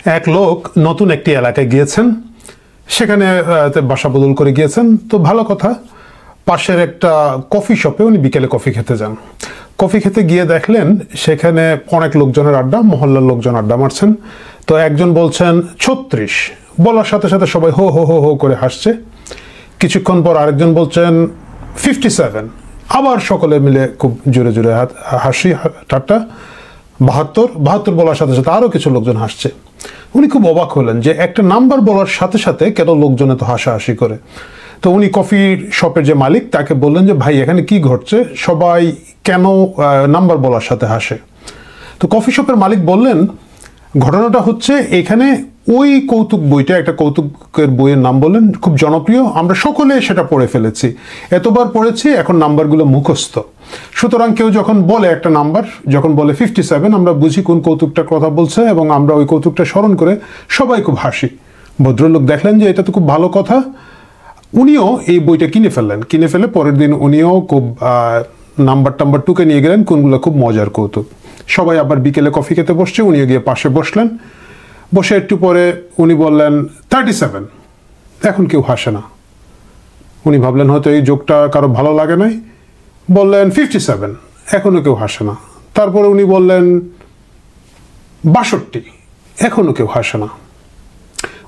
এক লোক নতুন একটি এলাকায় গিয়েছেন, সেখানে বাসা বদল করে গিয়েছেন। তো ভালো কথা, পাশের একটা কফি শপে উনি বিকেলে কফি খেতে যান। কফি খেতে গিয়ে দেখলেন সেখানে অনেক লোকজনের আড্ডা, মহল্লার লোকজন আড্ডা মারছেন। তো একজন বলছেন 36, বলার সাথে সাথে সবাই হো হো হো হো করে হাসছে। কিছুক্ষণ পর আরেকজন বলছেন 57, আবার সকলে মিলে খুব জোরে জোরে হাসি ঠাট্টা। 72 বলার সাথে সাথে আরও কিছু লোকজন হাসছে। উনি খুব অবাক হলেন যে একটা নাম্বার বলার সাথে সাথে কেন লোকজন এত হাসাহাসি করে। তো উনি কফি শপের যে মালিক তাকে বললেন যে ভাই, এখানে কি ঘটছে, সবাই কেন নাম্বার বলার সাথে হাসে। তো কফি শপের মালিক বললেন, ঘটনাটা হচ্ছে এখানে ওই কৌতুক বইটা, একটা কৌতুকের বইয়ের নাম বললেন, খুব জনপ্রিয়, আমরা সকলে সেটা পড়ে ফেলেছি, এতবার পড়েছি, এখন নাম্বারগুলো মুখস্থ। সুতরাং কেউ যখন বলে একটা নাম্বার, যখন বলে 57, আমরা বুঝি কোন কৌতুকটার কথা বলছে এবং আমরা ওই কৌতুকটা স্মরণ করে সবাই খুব হাসি। ভদ্রলোক দেখলেন যে এটা তো খুব ভালো কথা, উনিও এই বইটা কিনে ফেললেন। কিনে ফেলে পরের দিন উনিও খুব নাম্বার টুকে নিয়ে গেলেন কোনগুলো খুব মজার কৌতুক। সবাই আবার বিকেলে কফি খেতে বসছে, উনিও গিয়ে পাশে বসলেন। বসে একটু পরে উনি বললেন 37, এখন কেউ হাসে না। উনি ভাবলেন হয়তো এই জোকটা কারো ভালো লাগে নাই, বললেন 57, এখনো কেউ হাসে না। তারপরে উনি বললেন 62, এখনো কেউ হাসে না।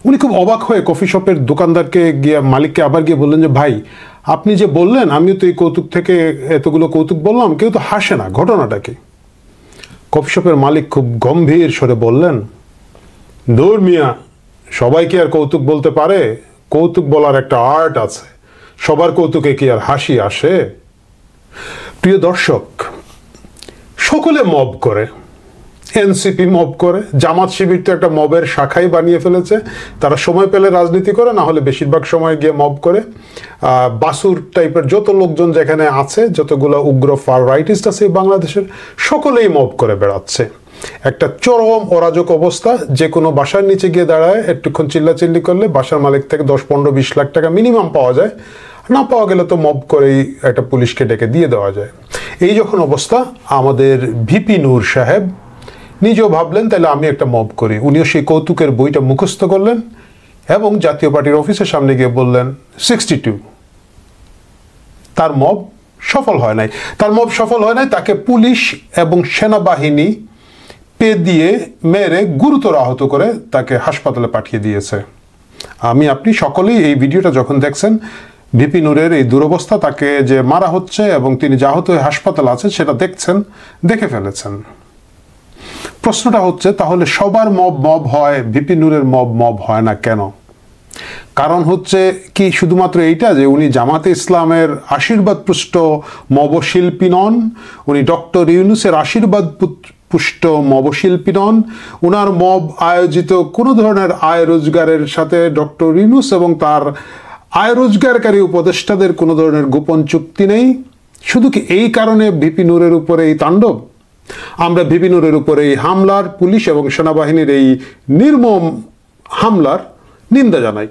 উনি খুব অবাক হয়ে কফি শপের দোকানদারকে গিয়ে, মালিককে আবার গিয়ে বললেন যে ভাই, আপনি যে বললেন, আমিও তো এই কৌতুক থেকে এতগুলো কৌতুক বললাম, কেউ তো হাসে না, ঘটনাটা কি? কফি শপের মালিক খুব গম্ভীর স্বরে বললেন, দূর মিয়া, সবাই কি আর কৌতুক বলতে পারে? কৌতুক বলার একটা আর্ট আছে, সবার কৌতুকে কি আর হাসি আসে? প্রিয় দর্শক, সকলে মব করে, এনসিপি মব করে, জামাত শিবির তো একটা মবের শাখাই বানিয়ে ফেলেছে। তারা সময় পেলে রাজনীতি করে, না হলে বেশিরভাগ সময় গিয়ে মব করে। বাসুর টাইপের যত লোকজন যেখানে আছে, যতগুলো উগ্র ফার রাইটিস্ট আছে বাংলাদেশের, সকলেই মব করে বেড়াচ্ছে। একটা চরম অরাজক অবস্থা। যে কোনো বাসার নিচে গিয়ে দাঁড়ায়, একটুক্ষণ চিল্লাচিল্লি করলে বাসার মালিক থেকে 10, 15, 20 লাখ টাকা মিনিমাম পাওয়া যায়। না পাওয়া গেলে তো মব করেই একটা পুলিশকে ডেকে দিয়ে দেওয়া যায়। এই যখন অবস্থা, আমাদের ভিপি নূর সাহেব নিজেও ভাবলেন তাহলে আমি একটা মব করি। উনিও সেই কৌতুকের বইটা মুখস্থ করলেন এবং জাতীয় পার্টির অফিসের সামনে গিয়ে বললেন 62। তার মব সফল হয় নাই। তাকে পুলিশ এবং সেনাবাহিনী পে দিয়ে মেরে গুরুতর আহত করে তাকে হাসপাতালে পাঠিয়ে দিয়েছে। আপনি সকলেই এই ভিডিওটা যখন দেখছেন, ভিপি নূরের এই দুরবস্থা, তাকে যে মারা হচ্ছে এবং তিনি যে আহত হয়ে হাসপাতালে আছেন, সেটা দেখে ফেলেছেন। প্রশ্নটা হচ্ছে, তাহলে সবার মব হয়, ভিপি নূরের মব হয় না কেন? কারণ হচ্ছে কি শুধুমাত্র এইটা যে উনি জামাতে ইসলামের আশীর্বাদ পুষ্ট মবশিল্পী নন, উনি ডক্টর ইউনূসের আশীর্বাদ পুষ্ট মবশিল্পী নন, উনার মব আয়োজিত কোনো ধরনের আয় রোজগারের সাথে ডক্টর ইউনূস এবং তার আয় রোজগারকারী উপদেষ্টাদের কোনো ধরনের গোপন চুক্তি নেই? শুধু কি এই কারণে ভিপি নূরের উপরে এই তাণ্ডব? আমরা ভিপি নূরের উপরে এই হামলার, পুলিশ এবং সেনাবাহিনীর এই নির্মম হামলার নিন্দা জানাই।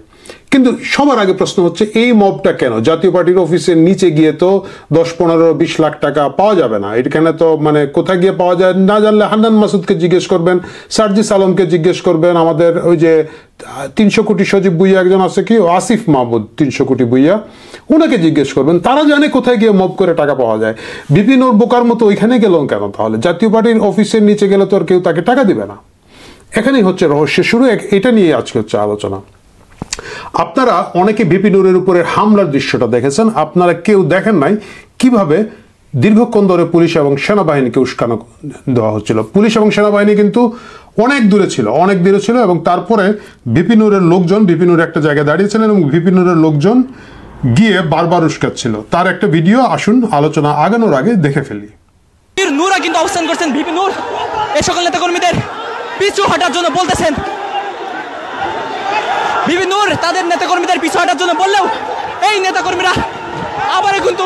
কিন্তু সবার আগে প্রশ্ন হচ্ছে, এই মবটা কেন? জাতীয় পার্টির অফিসের নিচে গিয়ে তো 10, 15, 20 লাখ টাকা পাওয়া যাবে না। এখানে তো কোথায় গিয়ে পাওয়া যায় না জানলে হান্নান মাসুদকে জিজ্ঞেস করবেন, সার্জিস আলমকে জিজ্ঞেস করবেন, আমাদের ওই যে 300 কোটি সজীব ভুইয়া একজন আছে, কি আসিফ মাহমুদ 300 কোটি ভুইয়া, ওনাকে জিজ্ঞেস করবেন, তারা জানে কোথায় গিয়ে মব করে টাকা পাওয়া যায়। ভিপি নূর বোকার মতো ওইখানে গেল কেন? তাহলে জাতীয় পার্টির অফিসের নিচে গেলে তো আর কেউ তাকে টাকা দিবে না। এখানেই হচ্ছে রহস্য শুরু। এটা নিয়ে আজকে হচ্ছে আলোচনা। আপনারা অনেকে ভিপি নূরের উপরে হামলার দৃশ্যটা দেখেছেন, আপনারা কেউ দেখেন নাই কিভাবে দীর্ঘক্ষণ ধরে পুলিশ এবং সেনাবাহিনীকে উস্কানো দেওয়া হচ্ছিল। পুলিশ এবং সেনাবাহিনী কিন্তু অনেক দূরে ছিল এবং তারপরে ভিপি নূরের লোকজন, ভিপি নূর একটা জায়গায় দাঁড়িয়েছিলেন এবং ভিপি নূরের লোকজন গিয়ে বারবার উস্কাচ্ছিল। তার একটা ভিডিও আসুন আলোচনা আগানোর আগে দেখে ফেলি। নূরা কিন্তু অবস্থান করছেন, ভিপি নূর এই সকল নেতাকর্মীদের পিছু হটার জন্য বলতেছেন। ভিপি নূর তাদের নেতাকর্মীদের পিছু হটার জন্য বললেও এই নেতাকর্মীরা আবারও কিন্তু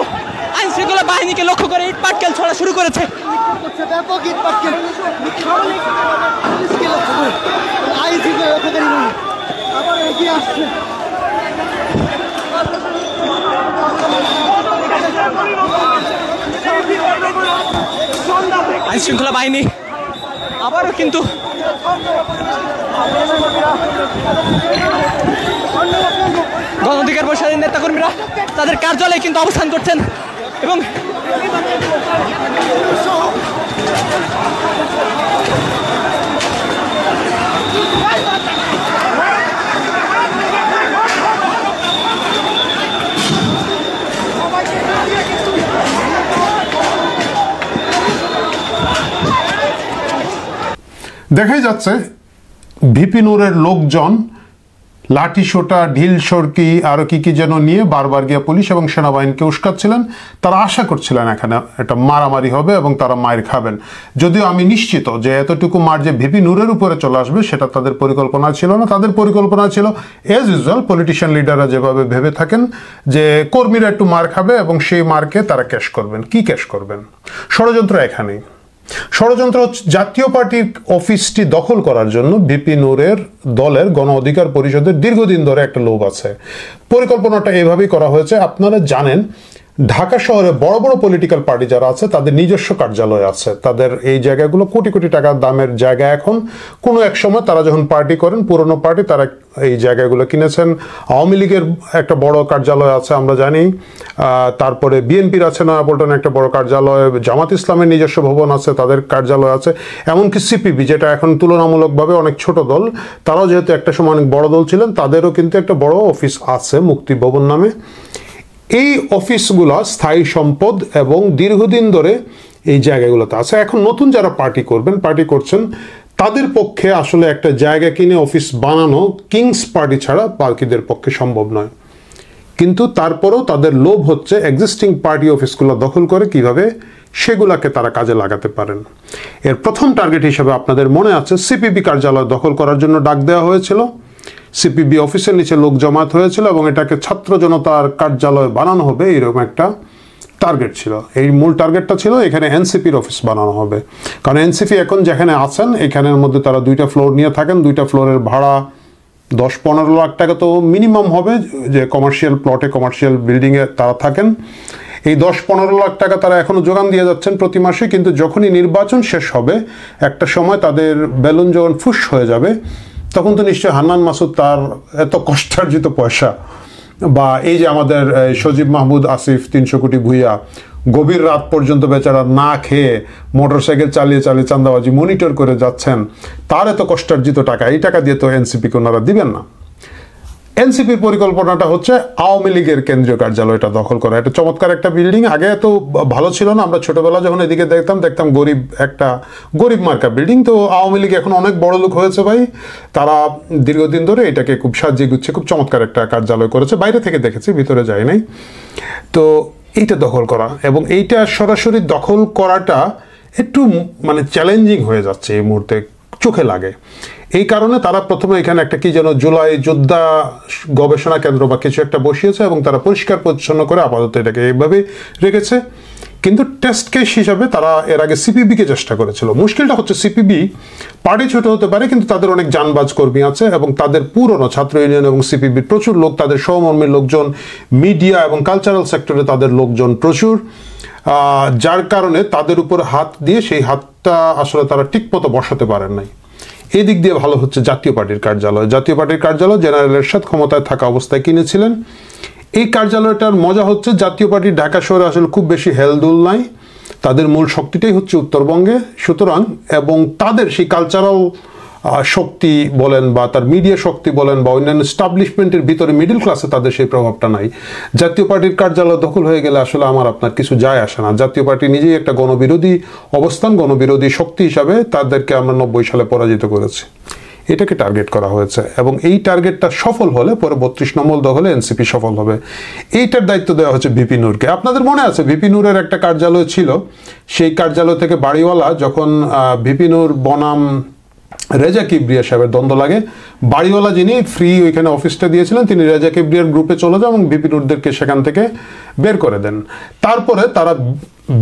আইন শৃঙ্খলা বাহিনীকে লক্ষ্য করে ইট পাটকেল ছোড়া শুরু করেছে। আইন শৃঙ্খলা বাহিনী আবারও কিন্তু গণ অধিকার পরিষদের নেতাকর্মীরা তাদের কার্যালয়ে কিন্তু অবস্থান করছেন এবং দেখাই যাচ্ছে ভিপি নুরের লোকজন লাঠি সোটা ঢিল সরকি আরো কি কি যেন নিয়ে বারবার গিয়ে পুলিশ এবং সেনাবাহিনীকে উস্কাচ্ছিলেন। তারা আশা করছিলেন এখানে একটা মারামারি হবে এবং তারা মার খাবেন, যদিও আমি নিশ্চিত যে এতটুকু মার যে ভিপি নুরের উপরে চলে আসবে সেটা তাদের পরিকল্পনা ছিল না। তাদের পরিকল্পনা ছিল এজ ইউজুয়াল পলিটিশিয়ান লিডাররা যেভাবে ভেবে থাকেন যে কর্মীরা একটু মার খাবে এবং সেই মারকে তারা ক্যাশ করবেন। কি ক্যাশ করবেন? ষড়যন্ত্র এখানেই। ষড়যন্ত্র হচ্ছে জাতীয় পার্টির অফিসটি দখল করার জন্য ভিপি নুরের দলের গণ অধিকার পরিষদের দীর্ঘদিন ধরে একটা লোভ আছে। পরিকল্পনাটা এভাবেই করা হয়েছে। আপনারা জানেন ঢাকা শহরে বড় বড় পলিটিক্যাল পার্টি যারা আছে তাদের নিজস্ব কার্যালয় আছে। তাদের এই জায়গাগুলো কোটি কোটি টাকার দামের জায়গা। এখন কোনো এক সময় তারা যখন পার্টি করেন, পুরনো পার্টি, তারা এই জায়গাগুলো কিনেছেন। আওয়ামী লীগের একটা বড় কার্যালয় আছে আমরা জানি, তারপরে বিএনপির আছে নয়াপল্টনে একটা বড় কার্যালয়, জামাত ইসলামের নিজস্ব ভবন আছে, তাদের কার্যালয় আছে, এমনকি সিপিবি যেটা এখন তুলনামূলকভাবে অনেক ছোট দল, তারাও যেহেতু একটা সময় অনেক বড় দল ছিলেন, তাদেরও কিন্তু একটা বড় অফিস আছে মুক্তি ভবন নামে। এই অফিসগুলো স্থায়ী সম্পদ এবং দীর্ঘদিন ধরে এই জায়গাগুলোতে আছে। এখন নতুন যারা পার্টি করছেন তাদের পক্ষে আসলে একটা জায়গা কিনে অফিস বানানো কিংস পার্টি ছাড়া বাকিদের পক্ষে সম্ভব নয়। কিন্তু তারপরেও তাদের লোভ হচ্ছে এক্সিস্টিং পার্টি অফিসগুলো দখল করে কিভাবে সেগুলাকে তারা কাজে লাগাতে পারেন। এর প্রথম টার্গেট হিসেবে আপনাদের মনে আছে সিপিবি কার্যালয় দখল করার জন্য ডাক দেওয়া হয়েছিল। সিপিবি অফিসের নিচে লোক জমায়েত হয়েছিল এবং এটাকে ছাত্র জনতার কার্যালয় বানানো হবে এরকম একটা টার্গেট ছিল। এই মূল টার্গেটটা ছিল এখানে এনসিপির অফিস বানানো হবে, কারণ এনসিপি এখন যেখানে আছেন এখানের মধ্যে তারা 2টা ফ্লোর নিয়ে থাকেন। 2টা ফ্লোরের ভাড়া 10-15 লাখ টাকা তো মিনিমাম হবে, যে কমার্শিয়াল প্লটে কমার্শিয়াল বিল্ডিংয়ে তারা থাকেন। এই 10-15 লাখ টাকা তারা এখনো যোগান দিয়ে যাচ্ছেন প্রতি মাসে, কিন্তু যখনই নির্বাচন শেষ হবে একটা সময় তাদের বেলুন যখন ফুস হয়ে যাবে তখন তো নিশ্চয়ই হান্নান মাসুদ তার এত কষ্টার্জিত পয়সা, বা এই যে আমাদের সজীব মাহমুদ আসিফ 300 কোটি ভুইয়া গভীর রাত পর্যন্ত বেচারা না খেয়ে মোটরসাইকেল চালিয়ে চালিয়ে চাঁদাবাজি মনিটর করে যাচ্ছেন, তার এত কষ্টার্জিত টাকা, এই টাকা দিয়ে তো এনসিপিকে ওনারা দিবেন না। এনসিপির পরিকল্পনাটা হচ্ছে আওয়ামী লীগের কেন্দ্রীয় কার্যালয়টা দখল করা। এটা চমৎকার একটা বিল্ডিং, আগে এত ভালো ছিল না, আমরা ছোটবেলা যখন এদিকে দেখতাম গরিব মার্কা বিল্ডিং। তো আওয়ামী লীগ এখন অনেক বড় লোক হয়েছে ভাই, তারা দীর্ঘদিন ধরে এটাকে খুব সাজিয়ে গুছিয়ে খুব চমৎকার একটা কার্যালয় করেছে। বাইরে থেকে দেখেছি, ভিতরে যাই নাই। তো এইটা দখল করা এবং এইটা সরাসরি দখল করাটা একটু মানে চ্যালেঞ্জিং হয়ে যাচ্ছে এই মুহূর্তে, চোখে লাগে। এই কারণে তারা প্রথমে এখানে একটা কি যেন জুলাই যোদ্ধা গবেষণা কেন্দ্র বা কিছু একটা বসিয়েছে এবং তারা পরিষ্কার পরিচ্ছন্ন করে আপাতত এটাকে এইভাবে রেখেছে। কিন্তু টেস্ট কেস হিসাবে তারা এর আগে সিপিবিকে চেষ্টা করেছিল। মুশকিলটা হচ্ছে সিপিবি পার্টি ছোট হতে পারে কিন্তু তাদের অনেক জানবাজ কর্মী আছে এবং তাদের পুরনো ছাত্র ইউনিয়ন এবং সিপিবির প্রচুর লোক, তাদের সহমর্মীর লোকজন, মিডিয়া এবং কালচারাল সেক্টরে তাদের লোকজন প্রচুর, যার কারণে তাদের উপর হাত দিয়ে সেই হাতটা আসলে তারা ঠিকমতো বসাতে পারেন নাই। এই দিক দিয়ে ভালো হচ্ছে জাতীয় পার্টির কার্যালয়। জাতীয় পার্টির কার্যালয় জেনারেল এরশাদ ক্ষমতায় থাকা অবস্থায় কিনেছিলেন। এই কার্যালয়টার মজা হচ্ছে জাতীয় পার্টির ঢাকা শহরে আসলে খুব বেশি হেলদুল নাই, তাদের মূল শক্তিটাই হচ্ছে উত্তরবঙ্গে। সুতরাং এবং তাদের সেই কালচারাল শক্তি বলেন বা তার মিডিয়া শক্তি বলেন বা অন্যান্য এস্টাবলিশমেন্টের ভিতরে মিডল ক্লাসে তাদের সেই প্রভাবটা নাই। জাতীয় পার্টির কার্যালয় দখল হয়ে গেলে আসলে আমার আপনার কিছু যায় আসে না। জাতীয় পার্টি নিজেই একটা গণবিরোধী অবস্থান, গণবিরোধী শক্তি হিসাবে তাদেরকে আমরা 90 সালে পরাজিত করেছি। এটাকে টার্গেট করা হয়েছে এবং এই টার্গেটটা সফল হলে পরে 32 নম্বর দখলে এনসিপি সফল হবে। এইটার দায়িত্ব দেওয়া হচ্ছে ভিপি নূরকে। আপনাদের মনে আছে ভিপি নূরের একটা কার্যালয় ছিল, সেই কার্যালয় থেকে বাড়িওয়ালা যখন ভিপি নূর বনাম রেজা কিবরিয়া সাহেবের দ্বন্দ্ব লাগে, বাড়িওয়ালা যিনি ফ্রি ওইখানে অফিসটা দিয়েছিলেন তিনি রেজা কিবরিয়ার গ্রুপে চলে যান এবং ভিপি নূরদেরকে সেখান থেকে বের করে দেন। তারপরে তারা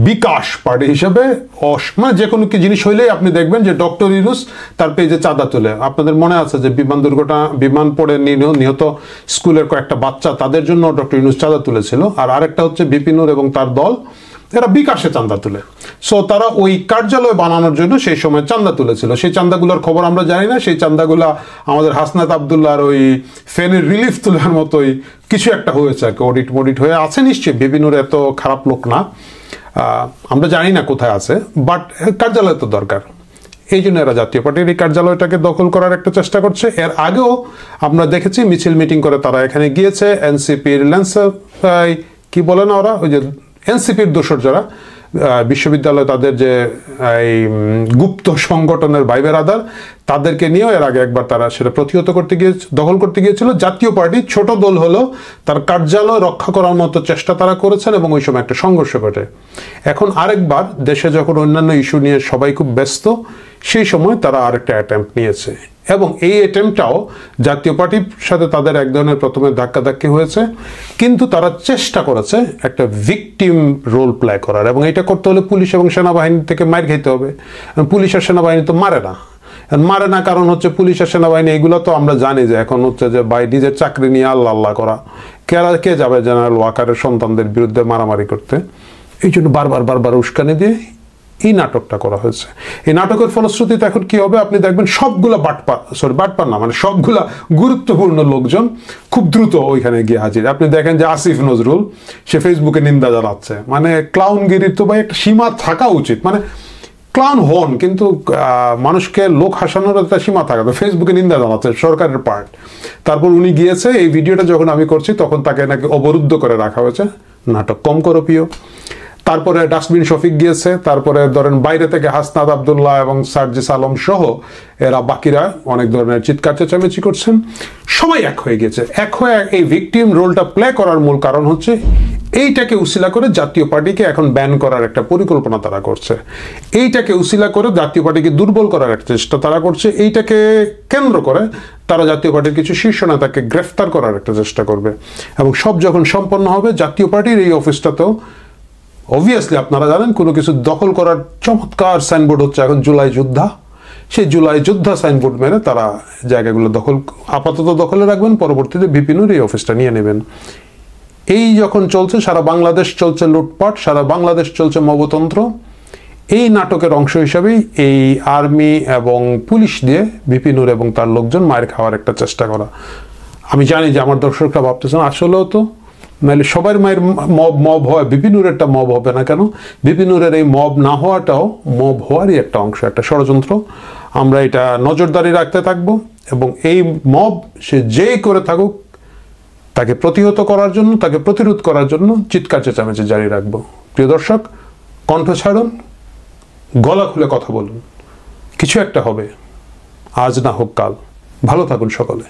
বিকাশ পার্টি হিসেবে মানে যে কোনো কি জিনিস হইলেই আপনি দেখবেন যে ডক্টর ইউনূস তার পেজে চাঁদা তোলে। আপনাদের মনে আছে যে বিমান পড়ে নিহত স্কুলের কয়েকটা বাচ্চা, তাদের জন্য ডক্টর ইউনূস চাঁদা তুলেছিল। আর আরেকটা হচ্ছে ভিপি নূর এবং তার দল এরা বিকাশে চাঁদা তুলে। সো তারা ওই কার্যালয় বানানোর জন্য সেই সময় চাঁদা তুলেছিল। সেই চাঁদাগুলোর খবর আমরা জানি না। সেই চাঁদাগুলা আমাদের হাসনাত আবদুল্লাহর ওই ফেনের রিলিফ তোলার মতোই কিছু একটা হয়েছে আর কি, অডিট মডিট হয়ে আছে নিশ্চয়ই। বিপিনুর এত খারাপ লোক না, আমরা জানি না কোথায় আছে, বাট কার্যালয় তো দরকার। এই জন্য এরা জাতীয় পার্টির এই কার্যালয়টাকে দখল করার একটা চেষ্টা করছে। এর আগেও আমরা দেখেছি মিছিল মিটিং করে তারা এখানে গিয়েছে। এনসিপির ল্যান্সার কি বলে না ওরা, ওই যে এনসিপির দোসর যারা বিশ্ববিদ্যালয় তাদের যে এই গুপ্ত সংগঠনের ভাই বেরাদার, তাদেরকে নিয়েও এর আগে একবার তারা সেটা প্রতিহত করতে গিয়ে দখল করতে গিয়েছিল। জাতীয় পার্টি ছোট দল হলো তার কার্যালয় রক্ষা করার মতো চেষ্টা তারা করেছেন এবং ওই সময় একটা সংঘর্ষ ঘটে। এখন আরেকবার দেশে যখন অন্যান্য ইস্যু নিয়ে সবাই খুব ব্যস্ত, সেই সময় তারা আরেকটা অ্যাটেম্প্ট নিয়েছে এবং এই অ্যাটেম্পটাও জাতীয় পার্টির সাথে তাদের এক ধরনের প্রথমে ধাক্কাধাক্কি হয়েছে, কিন্তু তারা চেষ্টা করেছে একটা ভিকটিম রোল প্লে করার। এবং এটা করতে হলে পুলিশ এবং সেনাবাহিনী থেকে মার খেতে হবে। পুলিশ আর সেনাবাহিনী তো মারে না, কারণ হচ্ছে পুলিশ আর সেনাবাহিনী এগুলো তো আমরা জানি যে এখন হচ্ছে যে বাই নিজের চাকরি নিয়ে আল্লাহ আল্লাহ করা, কে যাবে জেনারেল ওয়াকারের সন্তানদের বিরুদ্ধে মারামারি করতে। এই জন্য বারবার উস্কানি দিয়ে এই নাটকটা করা হয়েছে। এই নাটকের ফলশ্রুতিতে এখন কি হবে আপনি দেখবেন, সবগুলা বাটপার না, মানে সবগুলা গুরুত্বপূর্ণ লোকজন খুব দ্রুত ওইখানে গিয়ে হাজির। আপনি দেখেন যে আসিফ নজরুল, সে ফেসবুকে নিন্দা জানাচ্ছে। মানে ক্লাউনগিরির তো ভাই একটা সীমা থাকা উচিত। মানে ক্লাউন হন, কিন্তু মানুষকে লোক হাসানোর একটা সীমা থাকা। ফেসবুকে নিন্দা জানাচ্ছে সরকারের পার্ট। তারপর উনি গিয়েছে, এই ভিডিওটা যখন আমি করছি তখন তাকে নাকি অবরুদ্ধ করে রাখা হয়েছে। নাটক কম করো প্রিয়। তারপরে ডাস্টবিন শফিক গিয়েছে, তারপরে ধরেন বাইরে থেকে হাসনাত আবদুল্লাহ এবং সার্জিস আলম সহ এরা বাকিরা অনেক ধরনের চিৎকার চেঁচামেচি করছেন। সবাই এক হয়ে গেছে। এক হয়ে এই ভিকটিম রোলটা প্লে করার মূল কারণ হচ্ছে এইটাকে উসিলা করে জাতীয় পার্টিকে এখন ব্যান করার একটা পরিকল্পনা তারা করছে। এইটাকে উসিলা করে জাতীয় পার্টিকে দুর্বল করার একটা চেষ্টা তারা করছে। এইটাকে কেন্দ্র করে তারা জাতীয় পার্টির কিছু শীর্ষ নেতাকে গ্রেফতার করার একটা চেষ্টা করবে। এবং সব যখন সম্পন্ন হবে, জাতীয় পার্টির এই অফিসটাতেও অবভিয়াসলি আপনারা জানেন কোনো কিছু দখল করার চমৎকার সাইনবোর্ড হচ্ছে এখন জুলাই যোদ্ধা। সেই জুলাই যোদ্ধা সাইনবোর্ড মেনে তারা জায়গাগুলো আপাতত দখলে রাখবেন, পরবর্তীতে বিপিনুর এই অফিসটা নিয়ে নেবেন। এই যখন চলছে, সারা বাংলাদেশ চলছে লুটপাট, সারা বাংলাদেশ চলছে মবতন্ত্র। এই নাটকের অংশ হিসাবেই এই আর্মি এবং পুলিশ দিয়ে বিপিনুর এবং তার লোকজন মায়ের খাওয়ার একটা চেষ্টা করা। আমি জানি যে আমার দর্শকরা ভাবতেছেন আসলেও তো, নাহলে সবার মায়ের মব হয়, বিপিনুরেরটা মব হবে না কেন? বিপিনুরের এই মব না হওয়াটাও মব হওয়ারই একটা অংশ, একটা ষড়যন্ত্র। আমরা এটা নজরদারি রাখতে থাকবো এবং এই মব সে যেই করে থাকুক তাকে প্রতিহত করার জন্য, তাকে প্রতিরোধ করার জন্য চিৎকার চেঁচামেচি জারি রাখবো। প্রিয় দর্শক, কণ্ঠ ছাড়ুন, গলা খুলে কথা বলুন, কিছু একটা হবে, আজ না হোক কাল। ভালো থাকুন সকলে।